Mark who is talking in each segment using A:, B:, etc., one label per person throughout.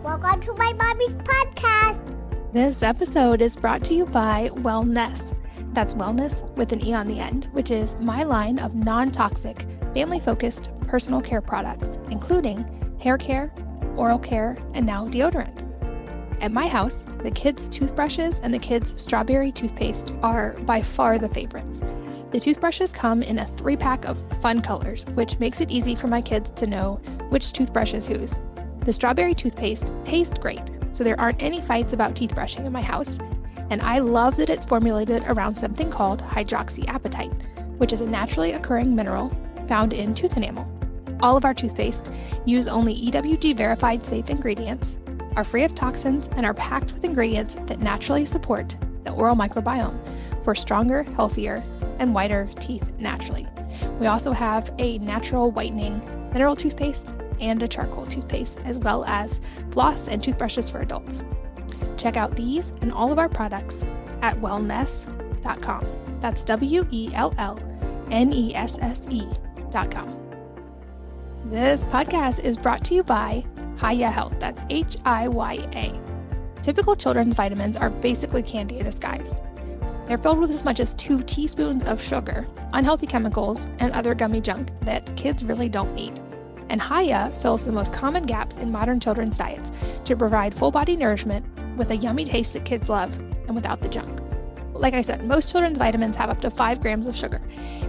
A: Welcome to my mommy's podcast.
B: This episode is brought to you by Wellness. That's wellness with an E on the end, which is my line of non-toxic, family-focused personal care products, including hair care, oral care, and now deodorant. At my house, the kids' toothbrushes and the kids' strawberry toothpaste are by far the favorites. The toothbrushes come in a 3-pack of fun colors, which makes it easy for my kids to know which toothbrush is whose. The strawberry toothpaste tastes great, so there aren't any fights about teeth brushing in my house. And I love that it's formulated around something called hydroxyapatite, which is a naturally occurring mineral found in tooth enamel. All of our toothpaste use only EWG-verified safe ingredients, are free of toxins, and are packed with ingredients that naturally support the oral microbiome for stronger, healthier, and whiter teeth naturally. We also have a natural whitening mineral toothpaste and a charcoal toothpaste, as well as floss and toothbrushes for adults. Check out these and all of our products at wellness.com. That's WELLNESSE.com. This podcast is brought to you by Hiya Health. That's HIYA. Typical children's vitamins are basically candy disguised. They're filled with as much as 2 teaspoons of sugar, unhealthy chemicals, and other gummy junk that kids really don't need. And Hiya fills the most common gaps in modern children's diets to provide full-body nourishment with a yummy taste that kids love and without the junk. Like I said, most children's vitamins have up to 5 grams of sugar,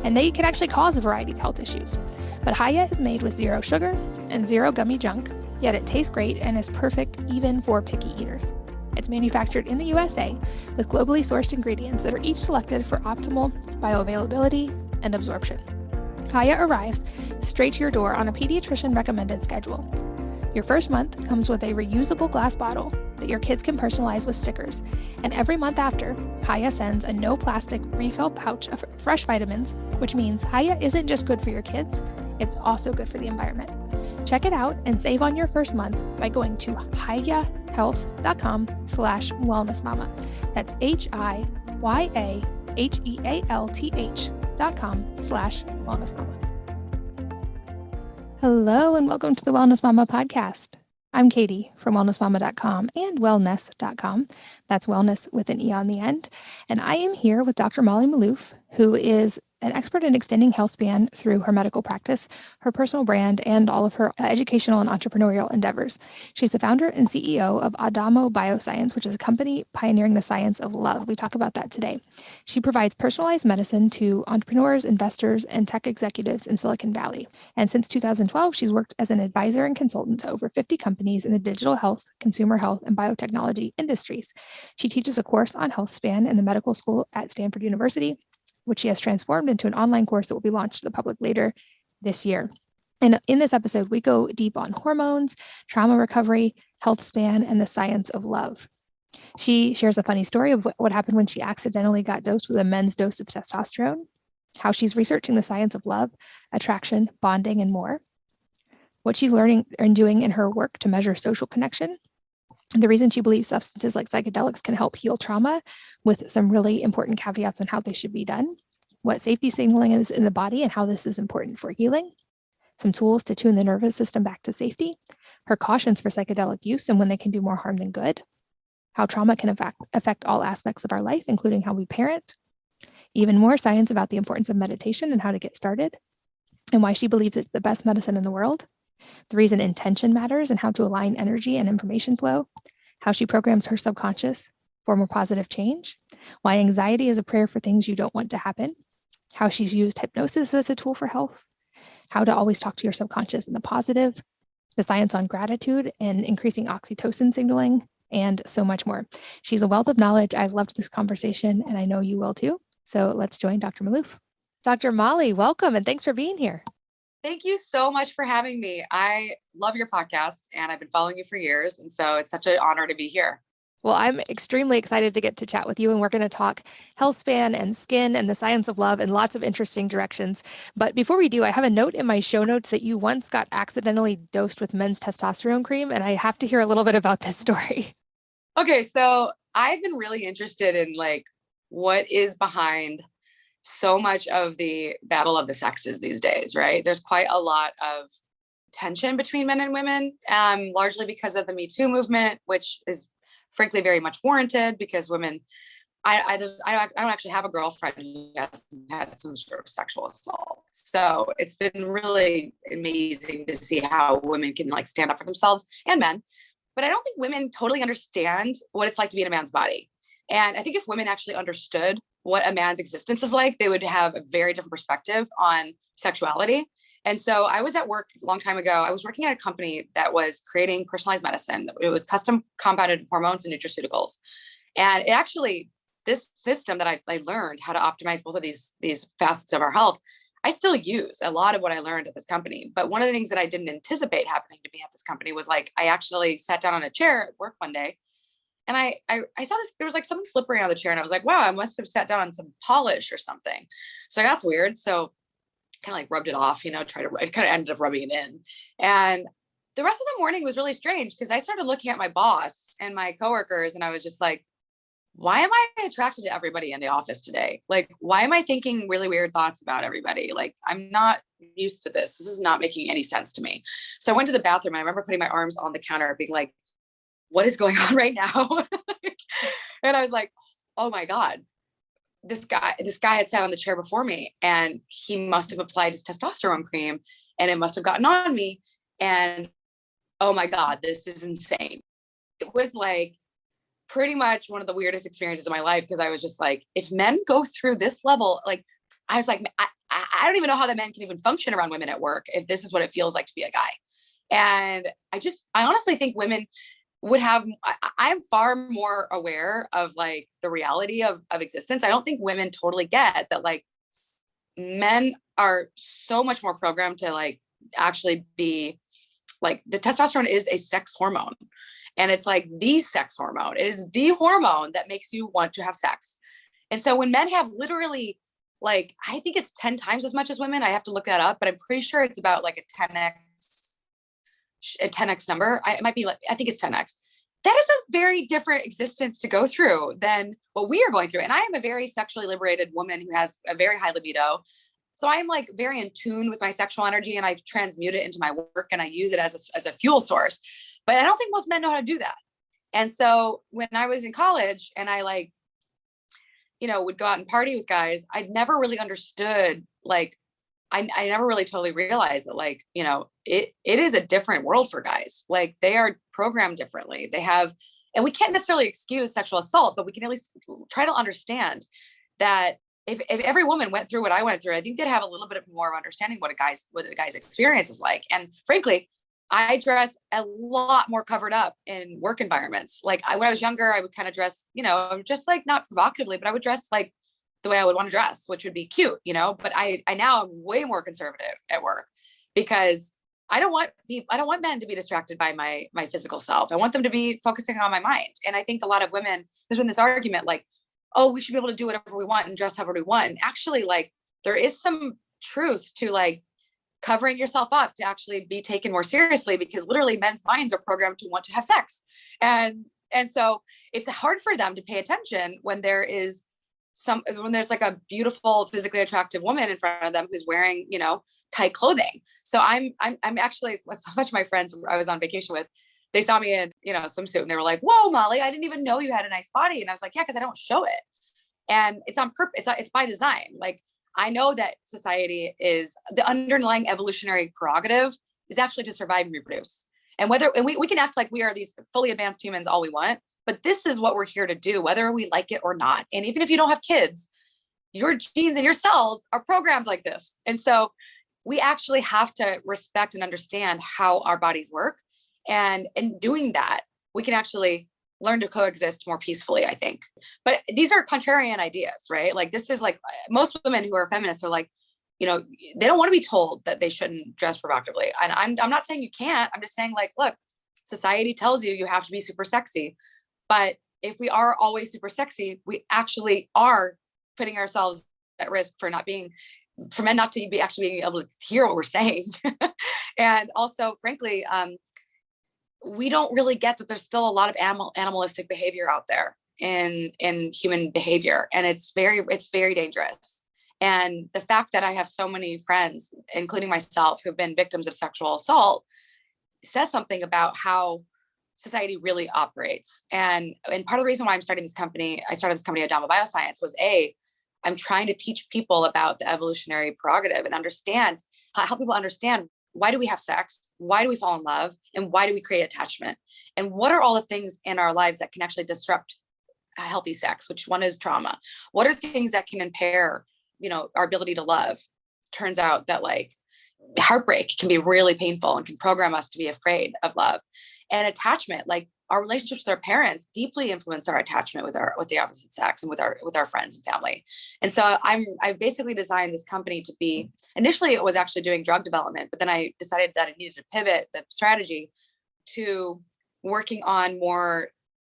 B: and they can actually cause a variety of health issues. But Hiya is made with 0 sugar and 0 gummy junk, yet it tastes great and is perfect even for picky eaters. It's manufactured in the USA with globally sourced ingredients that are each selected for optimal bioavailability and absorption. Hiya arrives straight to your door on a pediatrician-recommended schedule. Your first month comes with a reusable glass bottle that your kids can personalize with stickers, and every month after, Hiya sends a no-plastic refill pouch of fresh vitamins, which means Hiya isn't just good for your kids, it's also good for the environment. Check it out and save on your first month by going to hiyahealth.com/wellnessmama. That's HIYAHEALTH.com/wellnessmama. Hello and welcome to the Wellness Mama podcast. I'm Katie from wellnessmama.com and wellness.com. That's wellness with an E on the end. And I am here with Dr. Molly Maloof, who is an expert in extending healthspan through her medical practice, her personal brand, and all of her educational and entrepreneurial endeavors. She's the founder and CEO of Adamo Bioscience, which is a company pioneering the science of love. We talk about that today. She provides personalized medicine to entrepreneurs, investors, and tech executives in Silicon Valley. And since 2012, she's worked as an advisor and consultant to over 50 companies in the digital health, consumer health, and biotechnology industries. She teaches a course on Healthspan in the medical school at Stanford University, which she has transformed into an online course that will be launched to the public later this year. And in this episode, we go deep on hormones, trauma recovery, health span, and the science of love. She shares a funny story of what happened when she accidentally got dosed with a men's dose of testosterone, how she's researching the science of love, attraction, bonding, and more, what she's learning and doing in her work to measure social connection, the reason she believes substances like psychedelics can help heal trauma, with some really important caveats on how they should be done, what safety signaling is in the body and how this is important for healing, some tools to tune the nervous system back to safety, her cautions for psychedelic use and when they can do more harm than good, how trauma can affect all aspects of our life, including how we parent, even more science about the importance of meditation and how to get started, and why she believes it's the best medicine in the world, the reason intention matters and how to align energy and information flow, how she programs her subconscious for more positive change, why anxiety is a prayer for things you don't want to happen, how she's used hypnosis as a tool for health, how to always talk to your subconscious in the positive, the science on gratitude and increasing oxytocin signaling, and so much more. She's a wealth of knowledge. I loved this conversation, and I know you will too. So let's join Dr. Maloof. Dr. Molly, welcome, and thanks for being here.
C: Thank you so much for having me. I love your podcast and I've been following you for years. And so it's such an honor to be here.
B: Well, I'm extremely excited to get to chat with you, and we're going to talk healthspan and skin and the science of love in lots of interesting directions. But before we do, I have a note in my show notes that you once got accidentally dosed with men's testosterone cream, and I have to hear a little bit about this story.
C: Okay, so I've been really interested in what is behind so much of the battle of the sexes these days, right? There's quite a lot of tension between men and women, largely because of the Me Too movement, which is frankly very much warranted because women, I don't actually have a girlfriend who hasn't had some sort of sexual assault. So it's been really amazing to see how women can like stand up for themselves and men. But I don't think women totally understand what it's like to be in a man's body. And I think if women actually understood what a man's existence is like, they would have a very different perspective on sexuality. And so I was at work a long time ago. I was working at a company that was creating personalized medicine. It was custom compounded hormones and nutraceuticals. And it actually, this system that I learned how to optimize both of these facets of our health, I still use a lot of what I learned at this company. But one of the things that I didn't anticipate happening to me at this company was like, I actually sat down on a chair at work one day and I saw this, there was like something slippery on the chair and I was like, wow, I must have sat down on some polish or something. So that's weird. So kind of like rubbed it off, I kind of ended up rubbing it in. And the rest of the morning was really strange because I started looking at my boss and my coworkers and I was just like, why am I attracted to everybody in the office today? Like, why am I thinking really weird thoughts about everybody? Like, I'm not used to this. This is not making any sense to me. So I went to the bathroom. And I remember putting my arms on the counter being like, what is going on right now? And I was like, oh my God, this guy had sat on the chair before me and he must have applied his testosterone cream and it must have gotten on me. And oh my God, this is insane. It was like pretty much one of the weirdest experiences of my life because I was just like, if men go through this level, like I was like, I don't even know how the men can even function around women at work if this is what it feels like to be a guy. And I honestly think women would have, I'm far more aware of like the reality of existence. I don't think women totally get that like men are so much more programmed to like actually be like, the testosterone is a sex hormone. And it's like the sex hormone. It is the hormone that makes you want to have sex. And so when men have literally like, I think it's 10 times as much as women, I have to look that up, but I'm pretty sure it's about like a 10x number. It might be like, I think it's 10x. That is a very different existence to go through than what we are going through. And I am a very sexually liberated woman who has a very high libido. So I'm like very in tune with my sexual energy and I transmute it into my work and I use it as a fuel source. But I don't think most men know how to do that. And so when I was in college and I like, would go out and party with guys, I'd never really understood, like, I never really totally realized that like, it is a different world for guys. Like they are programmed differently. They have, and we can't necessarily excuse sexual assault, but we can at least try to understand that if every woman went through what I went through, I think they'd have a little bit more of understanding what a guy's experience is like. And frankly, I dress a lot more covered up in work environments. Like when I was younger, I would kind of dress, just like not provocatively, but I would dress like the way I would want to dress, which would be cute, but I now I'm way more conservative at work because I don't want men to be distracted by my physical self. I want them to be focusing on my mind. And I think a lot of women, there's been this argument like, oh, we should be able to do whatever we want and dress however we want. And actually, like, there is some truth to like covering yourself up to actually be taken more seriously because literally men's minds are programmed to want to have sex. And so it's hard for them to pay attention when there's like a beautiful, physically attractive woman in front of them who's wearing, tight clothing. So I'm actually, so much of my friends I was on vacation with, they saw me in, a swimsuit and they were like, whoa, Molly, I didn't even know you had a nice body. And I was like, yeah, because I don't show it. And it's on purpose. It's by design. Like, I know that society is the underlying evolutionary prerogative is actually to survive and reproduce. And we can act like we are these fully advanced humans all we want, but this is what we're here to do, whether we like it or not. And even if you don't have kids, your genes and your cells are programmed like this. And so we actually have to respect and understand how our bodies work. And in doing that, we can actually learn to coexist more peacefully, I think. But these are contrarian ideas, right? Like this is like most women who are feminists are like, they don't want to be told that they shouldn't dress provocatively. And I'm not saying you can't. I'm just saying like, look, society tells you have to be super sexy. But if we are always super sexy, we actually are putting ourselves at risk for men not to be actually being able to hear what we're saying. And also, frankly, we don't really get that there's still a lot of animalistic behavior out there in human behavior. And it's very dangerous. And the fact that I have so many friends, including myself, who've been victims of sexual assault says something about how society really operates. And part of the reason why I started this company, Adama Bioscience, was I'm trying to teach people about the evolutionary prerogative and help people understand, why do we have sex? Why do we fall in love? And why do we create attachment? And what are all the things in our lives that can actually disrupt a healthy sex, which one is trauma? What are things that can impair, our ability to love? Turns out that heartbreak can be really painful and can program us to be afraid of love. And attachment, like our relationships with our parents, deeply influence our attachment with the opposite sex and with our friends and family. And so I've basically designed this company to be, initially it was actually doing drug development, but then I decided that I needed to pivot the strategy to working on more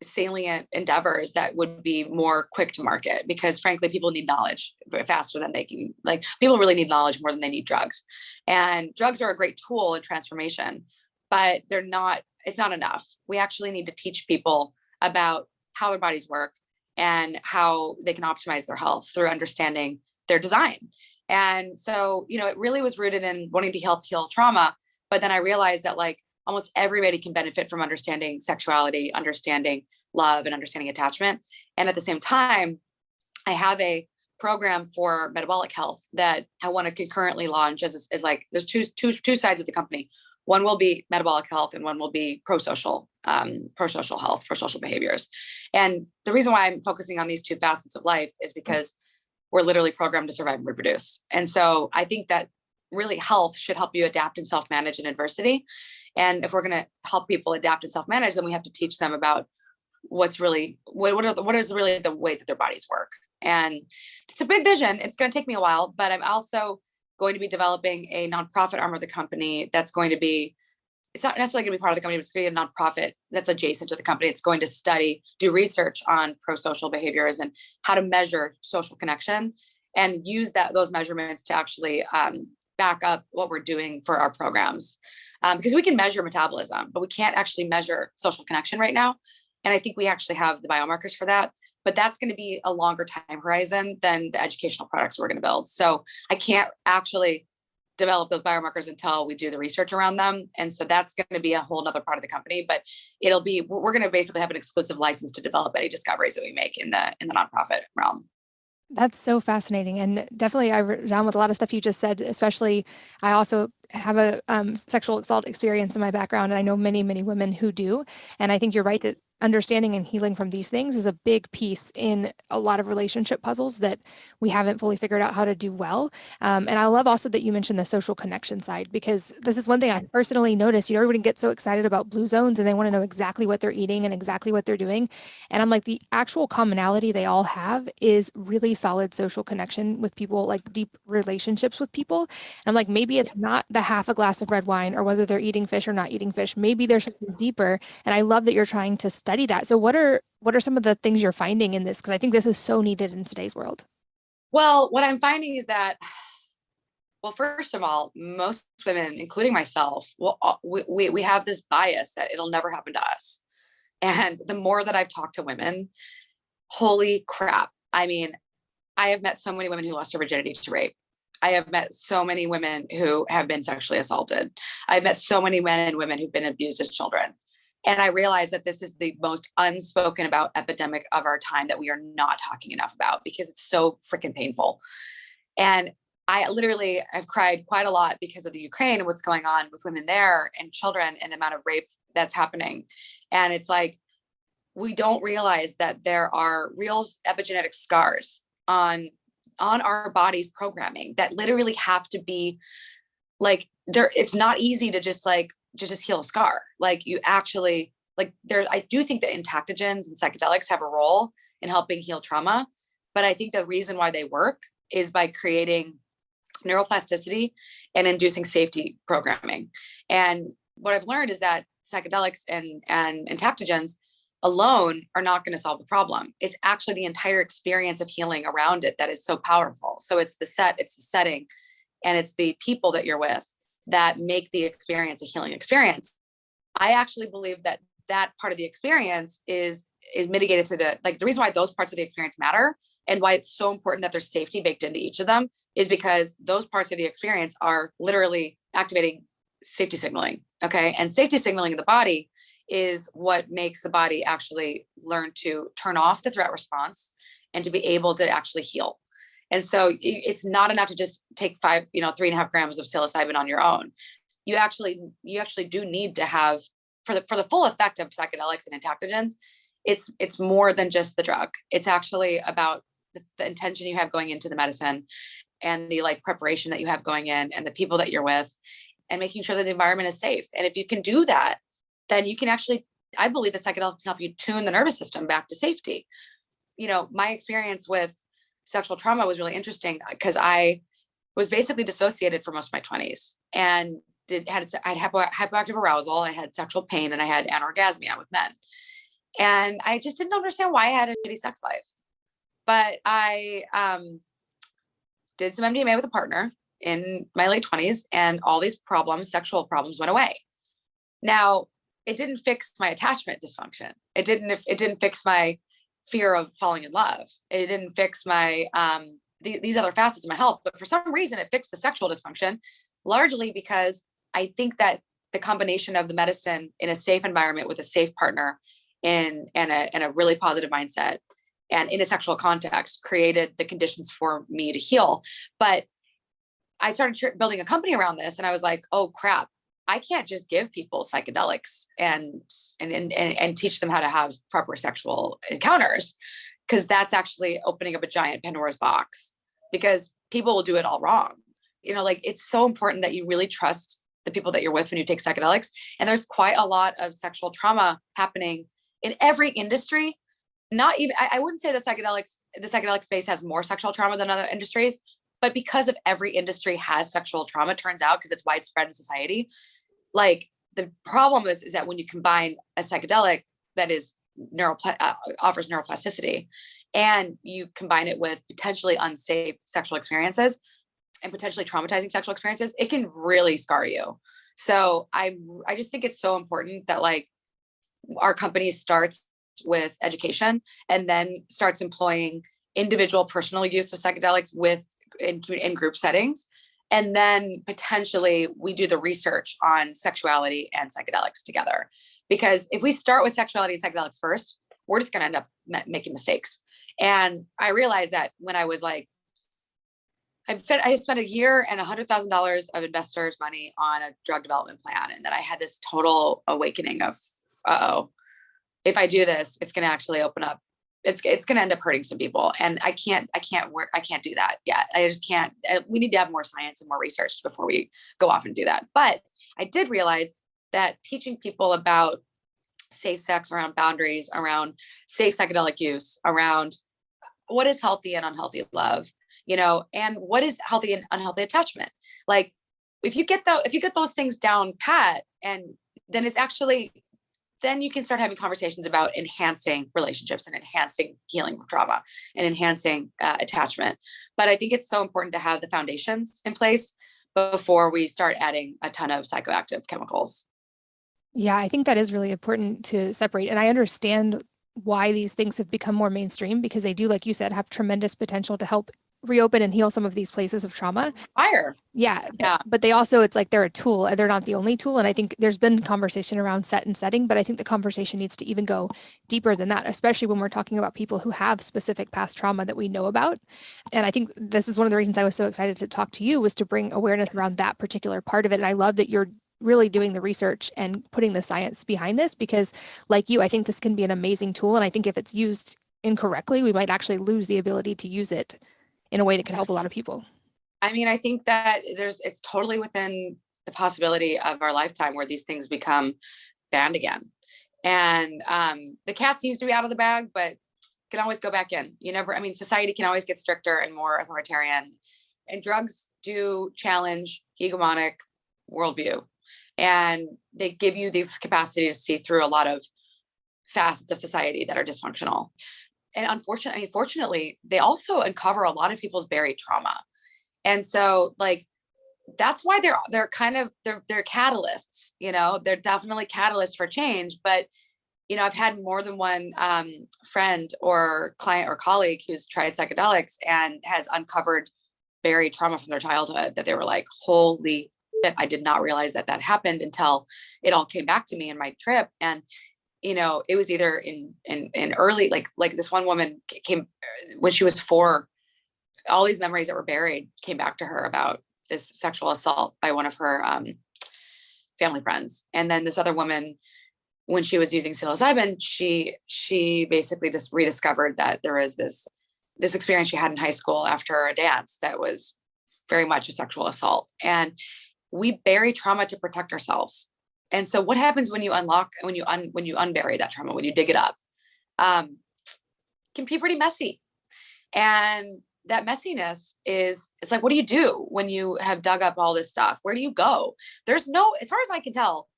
C: salient endeavors that would be more quick to market, because frankly, people need knowledge faster than they can, people really need knowledge more than they need drugs. And drugs are a great tool in transformation, but it's not enough. We actually need to teach people about how their bodies work and how they can optimize their health through understanding their design. And so, it really was rooted in wanting to help heal trauma. But then I realized that almost everybody can benefit from understanding sexuality, understanding love, and understanding attachment. And at the same time, I have a program for metabolic health that I want to concurrently launch as there's two sides of the company. One will be metabolic health and one will be pro-social health, pro-social behaviors. And the reason why I'm focusing on these two facets of life is because we're literally programmed to survive and reproduce. And so I think that really health should help you adapt and self-manage in adversity. And if we're going to help people adapt and self-manage, then we have to teach them about what is really the way that their bodies work. And it's a big vision. It's going to take me a while, but I'm also going to be developing a nonprofit arm of the company that's going to be, it's not necessarily going to be part of the company, but it's going to be a nonprofit that's adjacent to the company. It's going to do research on pro-social behaviors and how to measure social connection and use those measurements to actually back up what we're doing for our programs. Because we can measure metabolism, but we can't actually measure social connection right now. And I think we actually have the biomarkers for that, but that's going to be a longer time horizon than the educational products we're going to build. So I can't actually develop those biomarkers until we do the research around them. And so that's going to be a whole nother part of the company, but we're going to basically have an exclusive license to develop any discoveries that we make in the nonprofit realm.
B: That's so fascinating. And definitely I resound with a lot of stuff you just said, especially I also have a sexual assault experience in my background. And I know many, many women who do. And I think you're right that understanding and healing from these things is a big piece in a lot of relationship puzzles that we haven't fully figured out how to do well. And I love also that you mentioned the social connection side, because this is one thing I personally noticed. Everybody gets so excited about blue zones and they want to know exactly what they're eating and exactly what they're doing. And I'm like, the actual commonality they all have is really solid social connection with people, like deep relationships with people. And I'm like, maybe it's not the half a glass of red wine or whether they're eating fish or not eating fish. Maybe there's something deeper. And I love that you're trying to study that. So what are some of the things you're finding in this? Because I think this is so needed in today's world.
C: Well, what I'm finding is that, first of all, most women, including myself, we have this bias that it'll never happen to us. And the more that I've talked to women, holy crap. I mean, I have met so many women who lost their virginity to rape. I have met so many women who have been sexually assaulted. I've met so many men and women who've been abused as children. And I realize that this is the most unspoken about epidemic of our time that we are not talking enough about because it's so freaking painful. And I literally have cried quite a lot because of the Ukraine and what's going on with women there and children and the amount of rape that's happening. And it's like, we don't realize that there are real epigenetic scars on our body's programming that literally have to be it's not easy to just heal a scar. You actually I do think that entactogens and psychedelics have a role in helping heal trauma, but I think the reason why they work is by creating neuroplasticity and inducing safety programming. And what I've learned is that psychedelics and entactogens alone are not going to solve the problem. It's actually the entire experience of healing around it that is so powerful. So it's the setting, and it's the people that you're with that make the experience a healing experience. I actually believe that part of the experience is mitigated through the reason why those parts of the experience matter and why it's so important that there's safety baked into each of them is because those parts of the experience are literally activating safety signaling. Okay. And safety signaling in the body is what makes the body actually learn to turn off the threat response and to be able to actually heal. And so it's not enough to just take 3.5 grams of psilocybin on your own. You actually do need to have, for the full effect of psychedelics and entheogens, it's more than just the drug. It's actually about the intention you have going into the medicine, and the like preparation that you have going in, and the people that you're with, and making sure that the environment is safe. And if you can do that, then you can actually, I believe that psychedelics can help you tune the nervous system back to safety. My experience with sexual trauma was really interesting because I was basically dissociated for most of my 20s and I had hypoactive arousal, I had sexual pain, and I had anorgasmia with men. And I just didn't understand why I had a shitty sex life. But I did some MDMA with a partner in my late 20s, and all these sexual problems went away. Now, it didn't fix my attachment dysfunction. It didn't fix my fear of falling in love. It didn't fix my these other facets of my health. But for some reason, it fixed the sexual dysfunction, largely because I think that the combination of the medicine in a safe environment with a safe partner and a really positive mindset and in a sexual context created the conditions for me to heal. But I started building a company around this, and I was like, oh crap, I can't just give people psychedelics and teach them how to have proper sexual encounters, because that's actually opening up a giant Pandora's box, because people will do it all wrong. It's so important that you really trust the people that you're with when you take psychedelics. And there's quite a lot of sexual trauma happening in every industry. Not even, I wouldn't say the psychedelic space has more sexual trauma than other industries, but because of every industry has sexual trauma, turns out, because it's widespread in society. Like, the problem is that when you combine a psychedelic that is offers neuroplasticity, and you combine it with potentially unsafe sexual experiences and potentially traumatizing sexual experiences, it can really scar you. So I just think it's so important that our company starts with education and then starts employing individual personal use of psychedelics in group settings. And then potentially we do the research on sexuality and psychedelics together. Because if we start with sexuality and psychedelics first, we're just going to end up making mistakes. And I realized that when I was I spent a year and $100,000 of investors' money on a drug development plan. And then I had this total awakening of, if I do this, it's going to actually open up. It's going to end up hurting some people. And I can't do that yet. I just can't. We need to have more science and more research before we go off and do that. But I did realize that teaching people about safe sex, around boundaries, around safe psychedelic use, around what is healthy and unhealthy love, and what is healthy and unhealthy attachment. Like, if you get those things down pat, and then then you can start having conversations about enhancing relationships and enhancing healing from trauma and enhancing attachment. But I think it's so important to have the foundations in place before we start adding a ton of psychoactive chemicals.
B: Yeah, I think that is really important to separate. And I understand why these things have become more mainstream, because they do, like you said, have tremendous potential to help reopen and heal some of these places of trauma.
C: Fire.
B: Yeah.
C: Yeah.
B: But they also, it's like they're a tool, and they're not the only tool. And I think there's been conversation around set and setting, but I think the conversation needs to even go deeper than that, especially when we're talking about people who have specific past trauma that we know about. And I think this is one of the reasons I was so excited to talk to you, was to bring awareness around that particular part of it. And I love that you're really doing the research and putting the science behind this, because like you, I think this can be an amazing tool. And I think if it's used incorrectly, we might actually lose the ability to use it in a way that could help a lot of people.
C: I mean, I think that it's totally within the possibility of our lifetime where these things become banned again. And the cat seems to be out of the bag, but can always go back in. Society can always get stricter and more authoritarian. And drugs do challenge hegemonic worldview. And they give you the capacity to see through a lot of facets of society that are dysfunctional. And fortunately, they also uncover a lot of people's buried trauma. And so that's why they're catalysts, they're definitely catalysts for change. But I've had more than one friend or client or colleague who's tried psychedelics and has uncovered buried trauma from their childhood that they were like, holy shit, I did not realize that happened until it all came back to me in my trip. And, it was either in early, like this one woman came when she was 4, all these memories that were buried came back to her about this sexual assault by one of her family friends. And then this other woman, when she was using psilocybin, she basically just rediscovered that there was this experience she had in high school after a dance that was very much a sexual assault. And we bury trauma to protect ourselves. And so what happens when you unbury that trauma, when you dig it up, can be pretty messy. And that messiness it's like, what do you do when you have dug up all this stuff? Where do you go? There's no, as far as I can tell,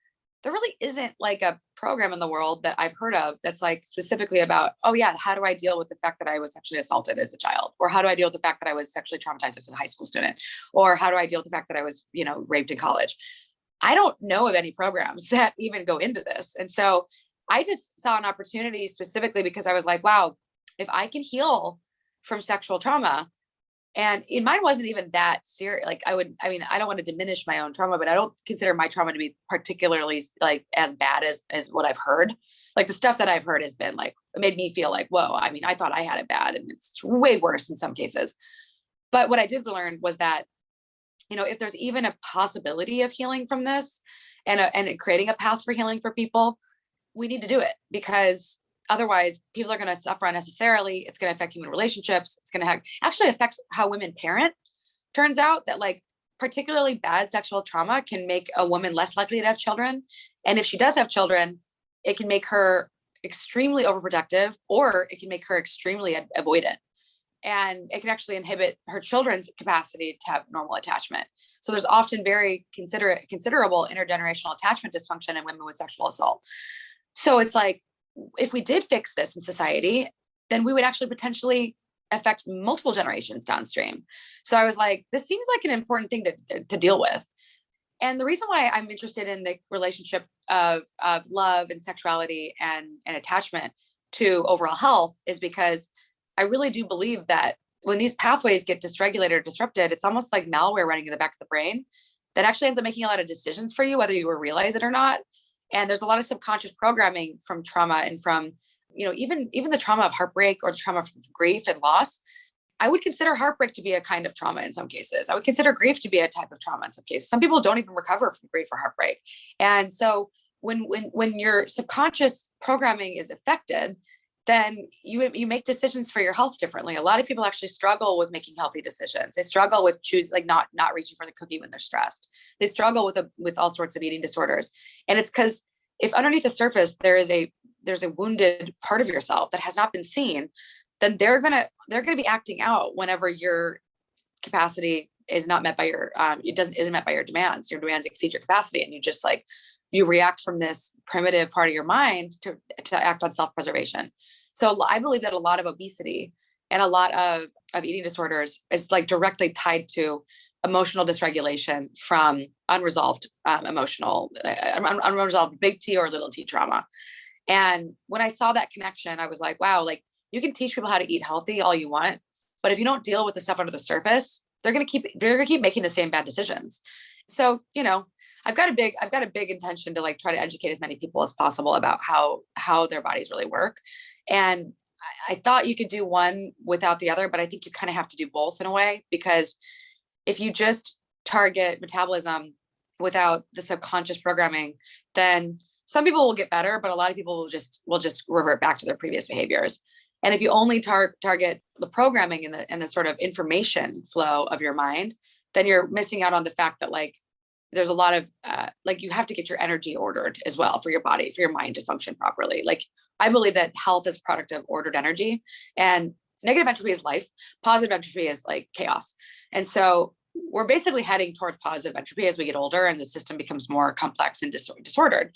C: there really isn't like a program in the world that I've heard of that's like specifically about, oh yeah, how do I deal with the fact that I was sexually assaulted as a child? Or how do I deal with the fact that I was sexually traumatized as a high school student? Or how do I deal with the fact that I was, raped in college? I don't know of any programs that even go into this. And so I just saw an opportunity specifically because I was like, wow, if I can heal from sexual trauma, and mine wasn't even that serious. Like I don't want to diminish my own trauma, but I don't consider my trauma to be particularly like as bad as what I've heard. Like the stuff that I've heard has been like, it made me feel like, whoa, I thought I had it bad, and it's way worse in some cases. But what I did learn was that, if there's even a possibility of healing from this and creating a path for healing for people, we need to do it, because otherwise people are going to suffer unnecessarily. It's going to affect human relationships. It's going to actually affect how women parent. Turns out that like particularly bad sexual trauma can make a woman less likely to have children. And if she does have children, it can make her extremely overprotective, or it can make her extremely avoidant. And it can actually inhibit her children's capacity to have normal attachment. So there's often very considerable intergenerational attachment dysfunction in women with sexual assault. So it's like, if we did fix this in society, then we would actually potentially affect multiple generations downstream. So I was like, this seems like an important thing to deal with. And the reason why I'm interested in the relationship of love and sexuality and attachment to overall health is because I really do believe that when these pathways get dysregulated or disrupted, it's almost like malware running in the back of the brain that actually ends up making a lot of decisions for you, whether you realize it or not. And there's a lot of subconscious programming from trauma and from, even the trauma of heartbreak or the trauma from grief and loss. I would consider heartbreak to be a kind of trauma in some cases. I would consider grief to be a type of trauma in some cases. Some people don't even recover from grief or heartbreak. And so when your subconscious programming is affected, then you make decisions for your health differently. A lot of people actually struggle with making healthy decisions. They struggle with not reaching for the cookie when they're stressed. They struggle with all sorts of eating disorders. And it's because if underneath the surface there's a wounded part of yourself that has not been seen, then they're gonna be acting out whenever your capacity is not met by your isn't met by your demands. Your demands exceed your capacity, and you just you react from this primitive part of your mind to act on self-preservation. So I believe that a lot of obesity and a lot of eating disorders is directly tied to emotional dysregulation from unresolved unresolved big T or little t trauma. And when I saw that connection, I was like, wow, you can teach people how to eat healthy all you want, but if you don't deal with the stuff under the surface, they're going to keep making the same bad decisions. So, I've got a big intention to try to educate as many people as possible about how their bodies really work. And I thought you could do one without the other, but I think you kind of have to do both in a way, because if you just target metabolism without the subconscious programming, then some people will get better, but a lot of people will just revert back to their previous behaviors. And if you only target the programming and the sort of information flow of your mind, then you're missing out on the fact that there's a lot of you have to get your energy ordered as well for your body, for your mind to function properly. I believe that health is a product of ordered energy, and negative entropy is life. Positive entropy is chaos. And so we're basically heading towards positive entropy as we get older and the system becomes more complex and disordered.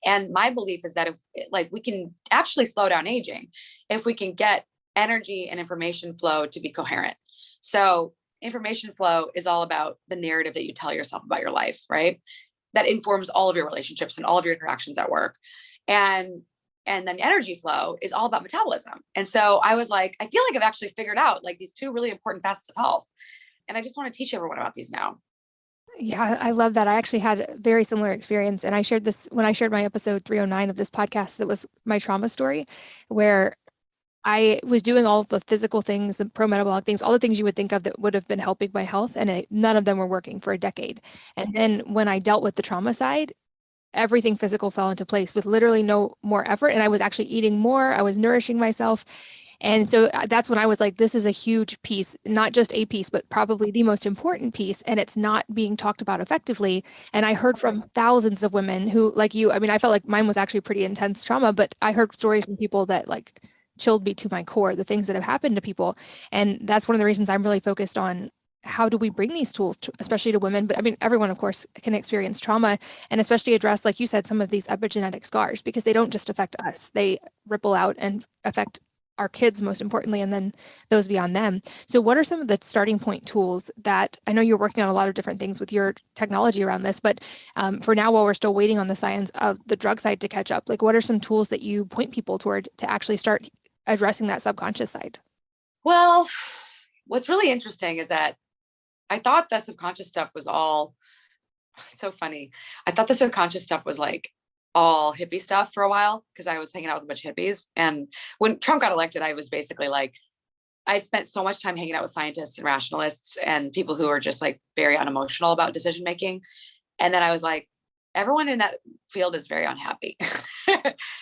C: And my belief is that if we can actually slow down aging, if we can get energy and information flow to be coherent. So information flow is all about the narrative that you tell yourself about your life, right? That informs all of your relationships and all of your interactions at work. And And then energy flow is all about metabolism. And so I was like, I feel like I've actually figured out like these two really important facets of health. And I just want to teach everyone about these now.
B: Yeah, I love that. I actually had a very similar experience. And I shared this when I shared my episode 309 of this podcast, that was my trauma story, where I was doing all of the physical things, the pro-metabolic things, all the things you would think of that would have been helping my health. And none of them were working for a decade. And then when I dealt with the trauma side, everything physical fell into place with literally no more effort. And I was actually eating more. I was nourishing myself. And so that's when I was like, this is a huge piece, not just a piece, but probably the most important piece. And it's not being talked about effectively. And I heard from thousands of women who, like you, I mean, I felt like mine was actually pretty intense trauma, but I heard stories from people that like chilled me to my core, the things that have happened to people. And that's one of the reasons I'm really focused on how do we bring these tools to, especially to women, but I mean, everyone, of course, can experience trauma, and especially address, like you said, some of these epigenetic scars, because they don't just affect us, they ripple out and affect our kids most importantly, and then those beyond them. So what are some of the starting point tools that, I know you're working on a lot of different things with your technology around this, but for now, while we're still waiting on the science of the drug side to catch up, like what are some tools that you point people toward to actually start addressing that subconscious side?
C: Well, what's really interesting is that I thought the subconscious stuff was all so funny. I thought the subconscious stuff was like all hippie stuff for a while because I was hanging out with a bunch of hippies. And when Trump got elected, I was basically like, I spent so much time hanging out with scientists and rationalists and people who are just like very unemotional about decision making. And then I was like, everyone in that field is very unhappy.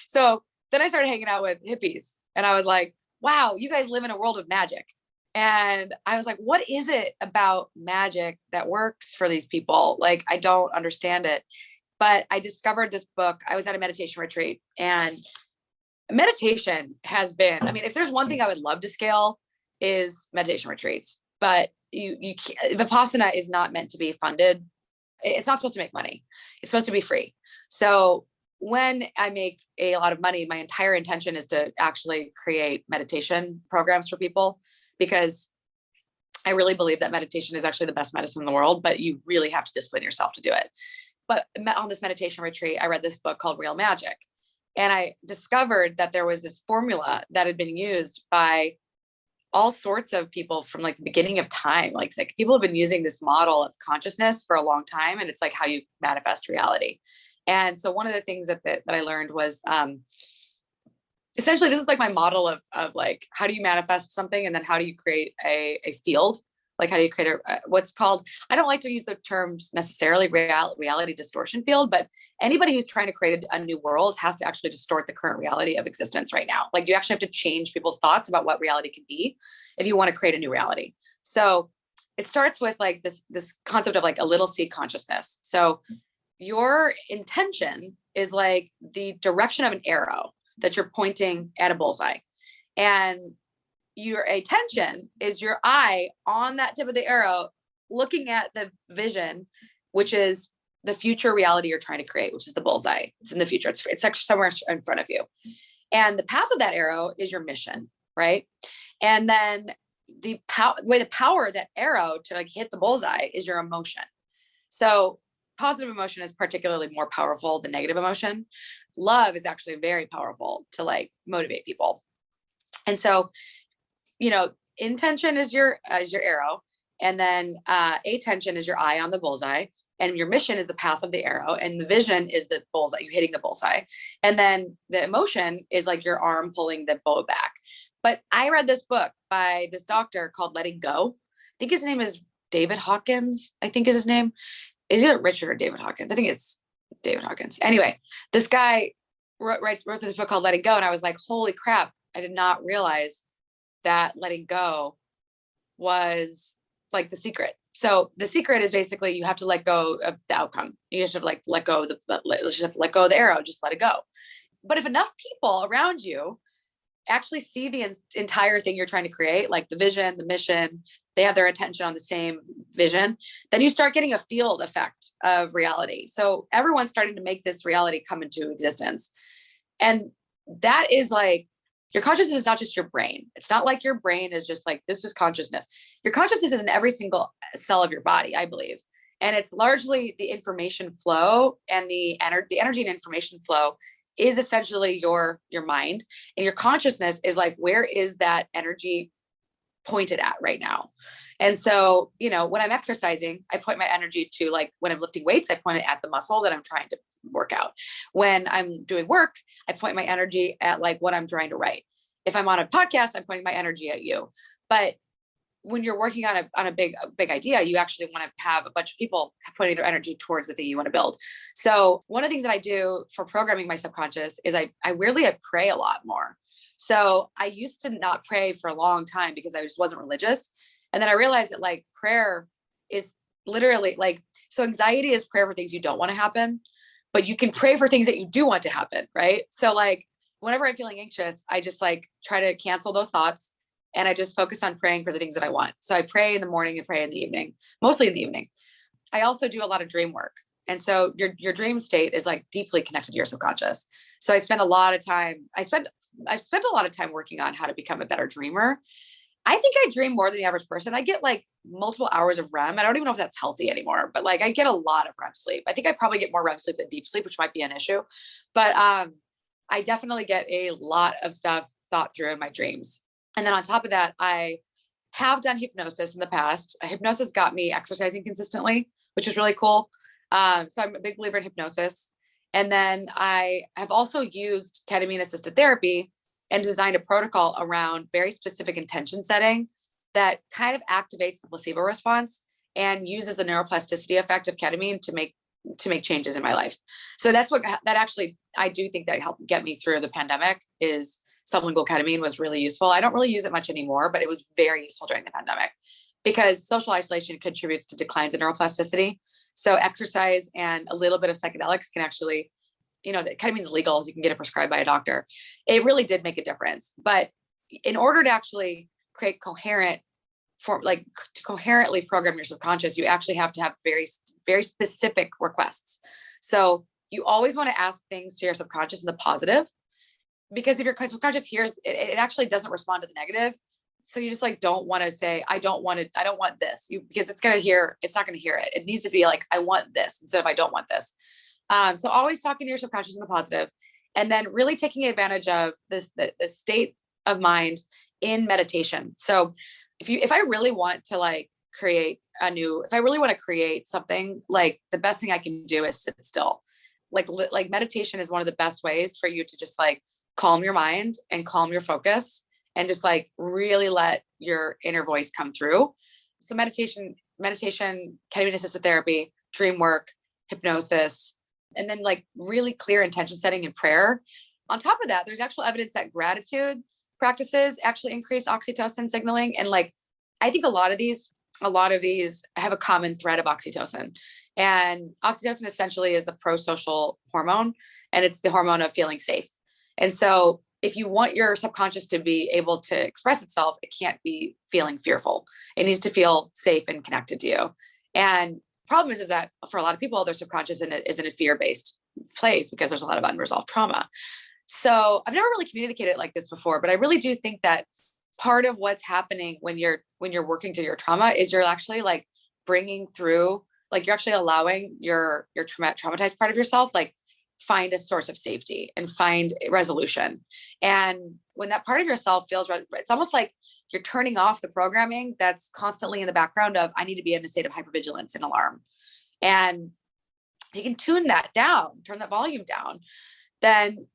C: So then I started hanging out with hippies and I was like, wow, you guys live in a world of magic. And I was like, what is it about magic that works for these people? Like, I don't understand it. But I discovered this book. I was at a meditation retreat, and meditation has been, I mean, if there's one thing I would love to scale is meditation retreats, but you can't, Vipassana is not meant to be funded. It's not supposed to make money. It's supposed to be free. So when I make a lot of money, my entire intention is to actually create meditation programs for people, because I really believe that meditation is actually the best medicine in the world, but you really have to discipline yourself to do it. But on this meditation retreat, I read this book called Real Magic. And I discovered that there was this formula that had been used by all sorts of people from like the beginning of time. Like people have been using this model of consciousness for a long time. And it's like how you manifest reality. And so one of the things that I learned was essentially, this is like my model of like, how do you manifest something? And then how do you create a field? Like, how do you create what's called, I don't like to use the terms necessarily reality distortion field, but anybody who's trying to create a new world has to actually distort the current reality of existence right now. Like, you actually have to change people's thoughts about what reality can be if you want to create a new reality. So it starts with like this concept of like a little c consciousness. So your intention is like the direction of an arrow that you're pointing at a bullseye. And your attention is your eye on that tip of the arrow, looking at the vision, which is the future reality you're trying to create, which is the bullseye. It's in the future. It's actually somewhere in front of you. And the path of that arrow is your mission, right? And then the way to power that arrow to like hit the bullseye is your emotion. So positive emotion is particularly more powerful than negative emotion. Love is actually very powerful to like motivate people. And so, intention is your arrow, and then attention is your eye on the bullseye, and your mission is the path of the arrow, and the vision is the bullseye, you hitting the bullseye. And then the emotion is like your arm pulling the bow back. But I read this book by this doctor called Letting Go. I think his name is David Hawkins, I think is his name. Is either Richard or David Hawkins. I think it's David Hawkins. Anyway, this guy wrote this book called Letting Go. And I was like, holy crap, I did not realize that letting go was like the secret. So the secret is basically you have to let go of the outcome. You just have to like let go of let go of the arrow, just let it go. But if enough people around you actually see the entire thing you're trying to create, like the vision, the mission, they have their attention on the same vision, then you start getting a field effect of reality. So everyone's starting to make this reality come into existence. And that is like, your consciousness is not just your brain. It's not like your brain is just like, this is consciousness. Your consciousness is in every single cell of your body, I believe. And it's largely the information flow and the energy and information flow is essentially your mind, and your consciousness is like, where is that energy pointed at right now? And so, when I'm exercising, I point my energy to, like, when I'm lifting weights, I point it at the muscle that I'm trying to work out. When I'm doing work, I point my energy at, like, what I'm trying to write. If I'm on a podcast, I'm pointing my energy at you. But when you're working on a big idea, you actually want to have a bunch of people putting their energy towards the thing you want to build. So one of the things that I do for programming my subconscious is I pray a lot more. So I used to not pray for a long time because I just wasn't religious. And then I realized that, like, prayer is literally like, so anxiety is prayer for things you don't want to happen, but you can pray for things that you do want to happen. Right. So, like, whenever I'm feeling anxious, I just, like, try to cancel those thoughts. And I just focus on praying for the things that I want. So I pray in the morning and pray in the evening, mostly in the evening. I also do a lot of dream work. And so your dream state is, like, deeply connected to your subconscious. So I spend a lot of time, I've spent a lot of time working on how to become a better dreamer. I think I dream more than the average person. I get, like, multiple hours of REM. I don't even know if that's healthy anymore, but, like, I get a lot of REM sleep. I think I probably get more REM sleep than deep sleep, which might be an issue. But I definitely get a lot of stuff thought through in my dreams. And then on top of that, I have done hypnosis in the past. Hypnosis got me exercising consistently, which is really cool. So I'm a big believer in hypnosis. And then I have also used ketamine assisted therapy and designed a protocol around very specific intention setting that kind of activates the placebo response and uses the neuroplasticity effect of ketamine to make changes in my life. So that actually, I do think that helped get me through the pandemic. Is sublingual ketamine was really useful. I don't really use it much anymore, but it was very useful during the pandemic because social isolation contributes to declines in neuroplasticity. So exercise and a little bit of psychedelics can actually, the ketamine is legal. You can get it prescribed by a doctor. It really did make a difference. But in order to actually create to coherently program your subconscious, you actually have to have very, very specific requests. So you always want to ask things to your subconscious in the positive, because if your subconscious hears it actually doesn't respond to the negative. So you just, like, don't want to say, I don't want this, because it's not going to hear it. It needs to be like, I want this instead of I don't want this. So always talking to your subconscious in the positive, and then really taking advantage of the state of mind in meditation. So if I really want to, like, if I really want to create something, like, the best thing I can do is sit still. Like meditation is one of the best ways for you to just, like, calm your mind and calm your focus and just, like, really let your inner voice come through. So meditation, ketamine assisted therapy, dream work, hypnosis, and then, like, really clear intention setting and prayer. On top of that, there's actual evidence that gratitude practices actually increase oxytocin signaling. And, like, I think a lot of these have a common thread of oxytocin. And oxytocin essentially is the pro-social hormone, and it's the hormone of feeling safe. And so if you want your subconscious to be able to express itself, it can't be feeling fearful. It needs to feel safe and connected to you. And the problem is that for a lot of people, their subconscious is in a fear-based place because there's a lot of unresolved trauma. So I've never really communicated it like this before, but I really do think that part of what's happening when you're working through your trauma is you're actually, like, bringing through, like, you're actually allowing your traumatized part of yourself, like, find a source of safety and find resolution. And when that part of yourself feels right, it's almost like you're turning off the programming that's constantly in the background of, I need to be in a state of hypervigilance and alarm. And you can tune that down, turn that volume down. Then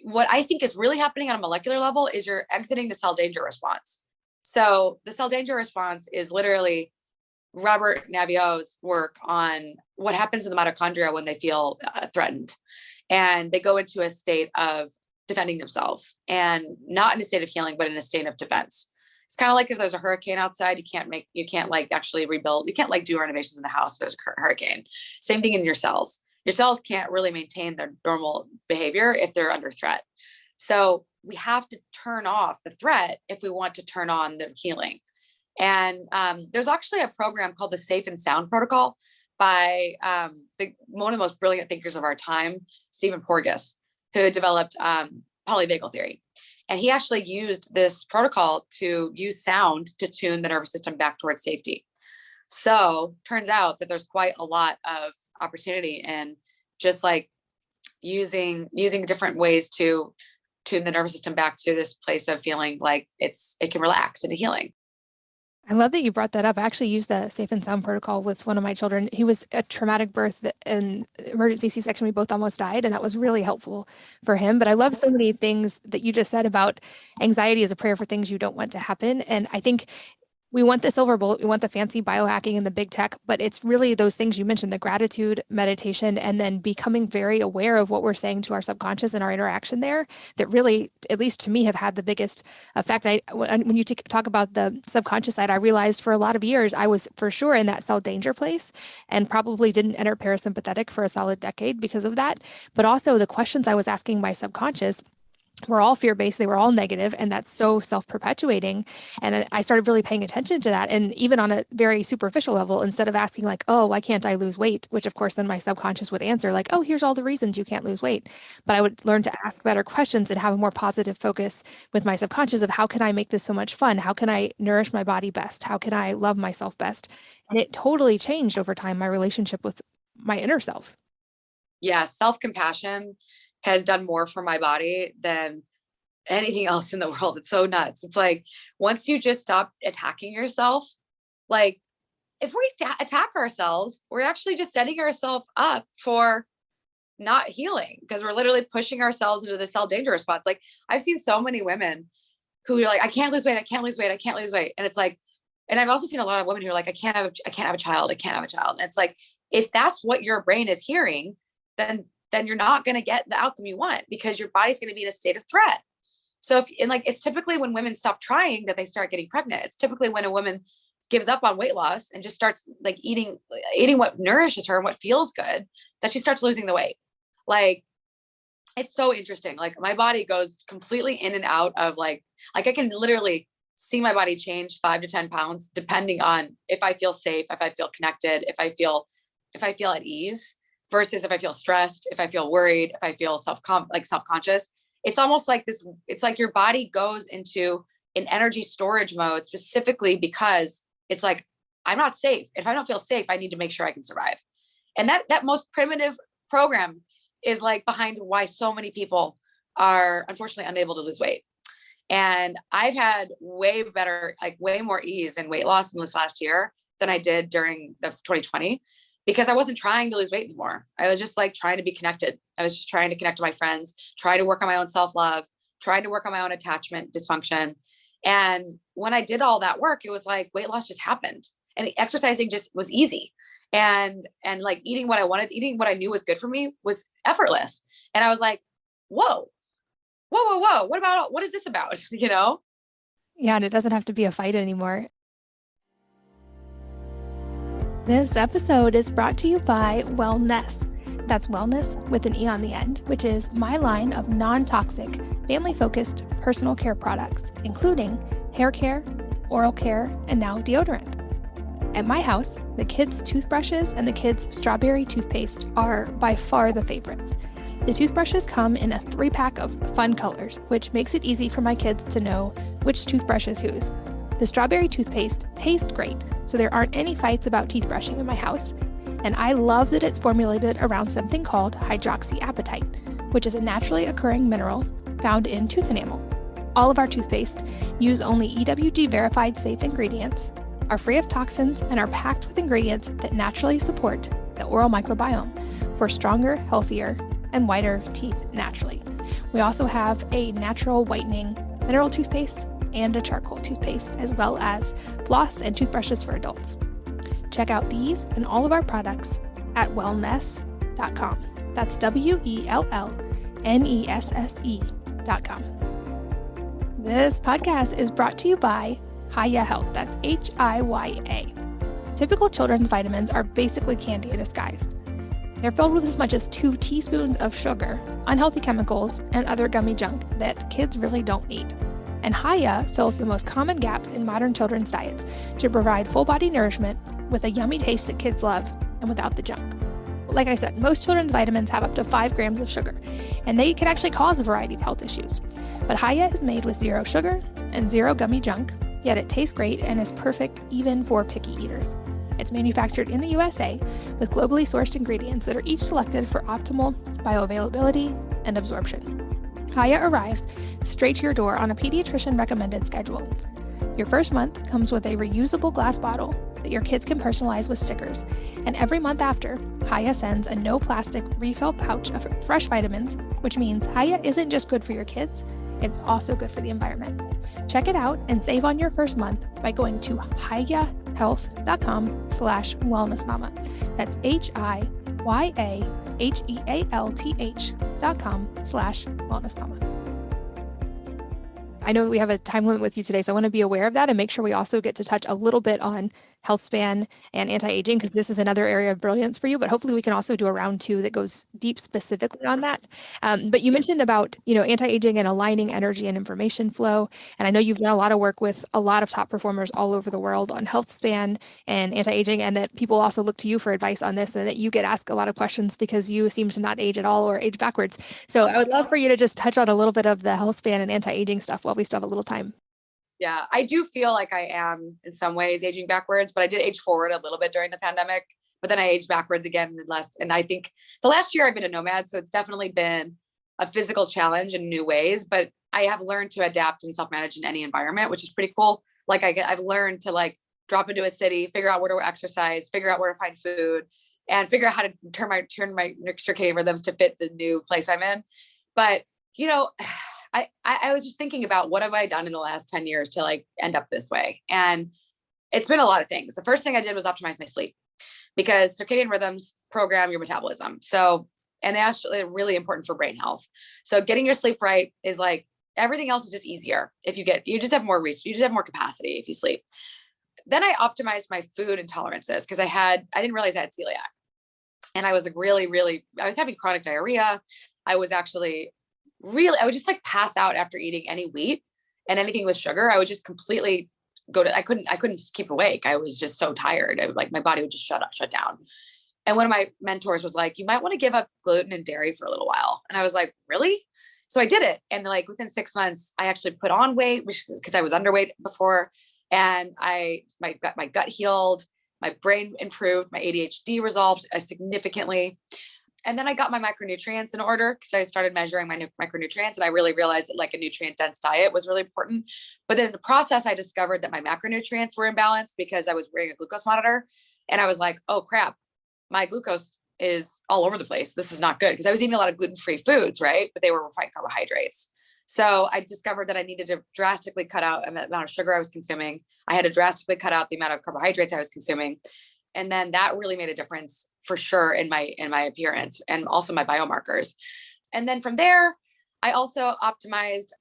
C: what I think is really happening on a molecular level is you're exiting the cell danger response. So the cell danger response is literally Robert Naviaux's work on what happens in the mitochondria when they feel threatened. And they go into a state of defending themselves, and not in a state of healing, but in a state of defense. It's kind of like if there's a hurricane outside, you can't like actually rebuild. You can't, like, do renovations in the house if there's a hurricane. Same thing in your cells. Your cells can't really maintain their normal behavior if they're under threat. So we have to turn off the threat if we want to turn on the healing. And there's actually a program called the Safe and Sound Protocol by one of the most brilliant thinkers of our time, Stephen Porges, who developed polyvagal theory. And he actually used this protocol to use sound to tune the nervous system back towards safety. So turns out that there's quite a lot of opportunity in just, like, using different ways to tune the nervous system back to this place of feeling like it can relax into healing.
B: I love that you brought that up. I actually used the Safe and Sound protocol with one of my children. He was a traumatic birth and emergency C-section. We both almost died, and that was really helpful for him. But I love so many things that you just said about anxiety as a prayer for things you don't want to happen. And I think we want the silver bullet, we want the fancy biohacking and the big tech, but it's really those things you mentioned, the gratitude, meditation, and then becoming very aware of what we're saying to our subconscious and our interaction there that really, at least to me, have had the biggest effect. When you talk about the subconscious side, I realized for a lot of years, I was for sure in that cell danger place and probably didn't enter parasympathetic for a solid decade because of that. But also the questions I was asking my subconscious were all fear-based. They were all negative, and that's so self-perpetuating. And I started really paying attention to that. And even on a very superficial level, instead of asking like, oh, why can't I lose weight? Which of course then my subconscious would answer like, oh, here's all the reasons you can't lose weight. But I would learn to ask better questions and have a more positive focus with my subconscious of how can I make this so much fun? How can I nourish my body best? How can I love myself best? And it totally changed over time, my relationship with my inner self.
C: Yeah, self-compassion has done more for my body than anything else in the world. It's so nuts. It's like, once you just stop attacking yourself, like if we attack ourselves, we're actually just setting ourselves up for not healing, because we're literally pushing ourselves into the cell danger response. Like I've seen so many women who are like, I can't lose weight. I can't lose weight. I can't lose weight. And it's like, and I've also seen a lot of women who are like, I can't have a child. I can't have a child. And it's like, if that's what your brain is hearing, then you're not going to get the outcome you want, because your body's going to be in a state of threat. So it's typically when women stop trying that they start getting pregnant. It's typically when a woman gives up on weight loss and just starts like eating what nourishes her and what feels good, that she starts losing the weight. Like, it's so interesting. Like my body goes completely in and out of like I can literally see my body change 5 to 10 pounds, depending on if I feel safe, if I feel connected, if I feel at ease, versus if I feel stressed, if I feel worried, if I feel self-conscious. It's almost like this, it's like your body goes into an energy storage mode specifically because it's like, I'm not safe. If I don't feel safe, I need to make sure I can survive. And that most primitive program is like behind why so many people are unfortunately unable to lose weight. And I've had way more ease and weight loss in this last year than I did during the 2020. Because I wasn't trying to lose weight anymore. I was just like trying to be connected. I was just trying to connect to my friends, trying to work on my own self-love, trying to work on my own attachment dysfunction. And when I did all that work, it was like weight loss just happened. And exercising just was easy. And like eating what I wanted, eating what I knew was good for me was effortless. And I was like, whoa, what is this about? You know?
B: Yeah. And it doesn't have to be a fight anymore. This episode is brought to you by Wellness. That's wellness with an E on the end, which is my line of non-toxic, family-focused personal care products, including hair care, oral care, and now deodorant. At my house, the kids' toothbrushes and the kids' strawberry toothpaste are by far the favorites. The toothbrushes come in a 3-pack of fun colors, which makes it easy for my kids to know which toothbrush is whose. The strawberry toothpaste tastes great, so there aren't any fights about teeth brushing in my house. And I love that it's formulated around something called hydroxyapatite, which is a naturally occurring mineral found in tooth enamel. All of our toothpaste use only EWG verified safe ingredients, are free of toxins, and are packed with ingredients that naturally support the oral microbiome for stronger, healthier, and whiter teeth naturally. We also have a natural whitening mineral toothpaste and a charcoal toothpaste, as well as floss and toothbrushes for adults. Check out these and all of our products at wellness.com. That's WELLNESSE.com. This podcast is brought to you by Hiya Health. That's HIYA. Typical children's vitamins are basically candy disguised. They're filled with as much as 2 teaspoons of sugar, unhealthy chemicals, and other gummy junk that kids really don't need. And Hiya fills the most common gaps in modern children's diets to provide full-body nourishment with a yummy taste that kids love and without the junk. Like I said, most children's vitamins have up to 5 grams of sugar, and they can actually cause a variety of health issues. But Hiya is made with 0 sugar and 0 gummy junk, yet it tastes great and is perfect even for picky eaters. It's manufactured in the USA with globally sourced ingredients that are each selected for optimal bioavailability and absorption. Haya arrives straight to your door on a pediatrician recommended schedule. Your first month comes with a reusable glass bottle that your kids can personalize with stickers. And every month after, Haya sends a no plastic refill pouch of fresh vitamins, which means Haya isn't just good for your kids, it's also good for the environment. Check it out and save on your first month by going to hayahealth.com/wellnessmama. That's HIYAHEALTH.com/wellnessmama. I know that we have a time limit with you today, so I want to be aware of that and make sure we also get to touch a little bit on Healthspan and anti-aging, because this is another area of brilliance for you, but hopefully we can also do a round 2 that goes deep specifically on that. But you mentioned about, anti-aging and aligning energy and information flow. And I know you've done a lot of work with a lot of top performers all over the world on Healthspan and anti-aging, and that people also look to you for advice on this, and that you get asked a lot of questions because you seem to not age at all or age backwards. So I would love for you to just touch on a little bit of the Healthspan and anti-aging stuff while we still have a little time.
C: Yeah, I do feel like I am in some ways aging backwards, but I did age forward a little bit during the pandemic, but then I aged backwards again and I think the last year I've been a nomad, so it's definitely been a physical challenge in new ways, but I have learned to adapt and self-manage in any environment, which is pretty cool. Like I've learned to drop into a city, figure out where to exercise, figure out where to find food, and figure out how to turn my circadian rhythms to fit the new place I'm in. But, I was just thinking about what have I done in the last 10 years to end up this way. And it's been a lot of things. The first thing I did was optimize my sleep, because circadian rhythms program your metabolism. So, and they actually are really important for brain health. So getting your sleep right is everything else is just easier. If you just have more research, you just have more capacity if you sleep. Then I optimized my food intolerances because I didn't realize I had celiac. And I was I was having chronic diarrhea. I was actually I would just pass out after eating any wheat and anything with sugar. I would just completely I couldn't keep awake. I was just so tired. My body would just shut down. And one of my mentors was like, you might want to give up gluten and dairy for a little while. And I was like, really? So I did it. And within 6 months, I actually put on weight because I was underweight before. And my gut healed, my brain improved, my ADHD resolved significantly. And then I got my micronutrients in order because I started measuring my micronutrients, and I really realized that a nutrient dense diet was really important. But then in the process, I discovered that my macronutrients were imbalanced because I was wearing a glucose monitor, and I was like, oh crap, my glucose is all over the place. This is not good, because I was eating a lot of gluten-free foods, right? But they were refined carbohydrates. So I discovered that I needed to drastically cut out the amount of sugar I was consuming. I had to drastically cut out the amount of carbohydrates I was consuming. And then that really made a difference for sure in my appearance and also my biomarkers. And then from there, I also optimized,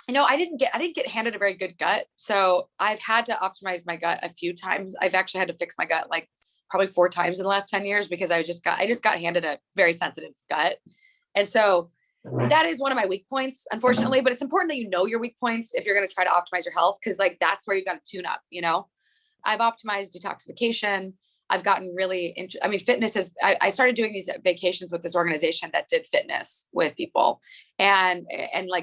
C: I didn't get handed a very good gut. So I've had to optimize my gut a few times. I've actually had to fix my gut probably 4 times in the last 10 years because I just got handed a very sensitive gut. And so that is one of my weak points, unfortunately, but it's important that you know your weak points if you're going to try to optimize your health. Cause that's where you got to tune up, I've optimized detoxification. I've gotten really fitness is, I started doing these vacations with this organization that did fitness with people and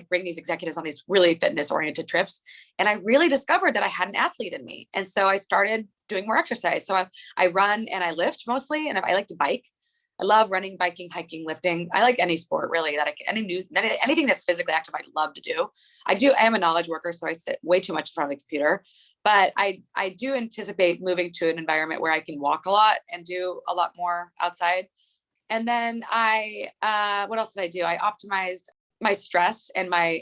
C: bring these executives on these really fitness oriented trips. And I really discovered that I had an athlete in me. And so I started doing more exercise. So I run and I lift mostly, and I like to bike. I love running, biking, hiking, lifting. I like any sport really anything that's physically active, I love to do. I am a knowledge worker, so I sit way too much in front of the computer. But I do anticipate moving to an environment where I can walk a lot and do a lot more outside. And then what else did I do? I optimized my stress and my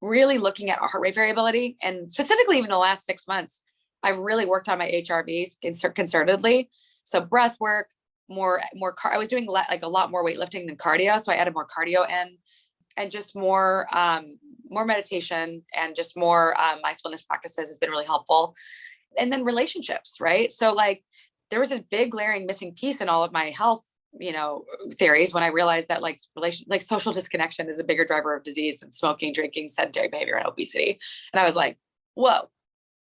C: really looking at heart rate variability. And specifically even the last 6 months, I've really worked on my HRVs concertedly. So breath work, I was doing a lot more weightlifting than cardio. So I added more cardio in, and just more meditation and just more mindfulness practices has been really helpful. And then relationships, right? So there was this big glaring missing piece in all of my health, theories when I realized that social disconnection is a bigger driver of disease than smoking, drinking, sedentary behavior, and obesity. And I was like, whoa,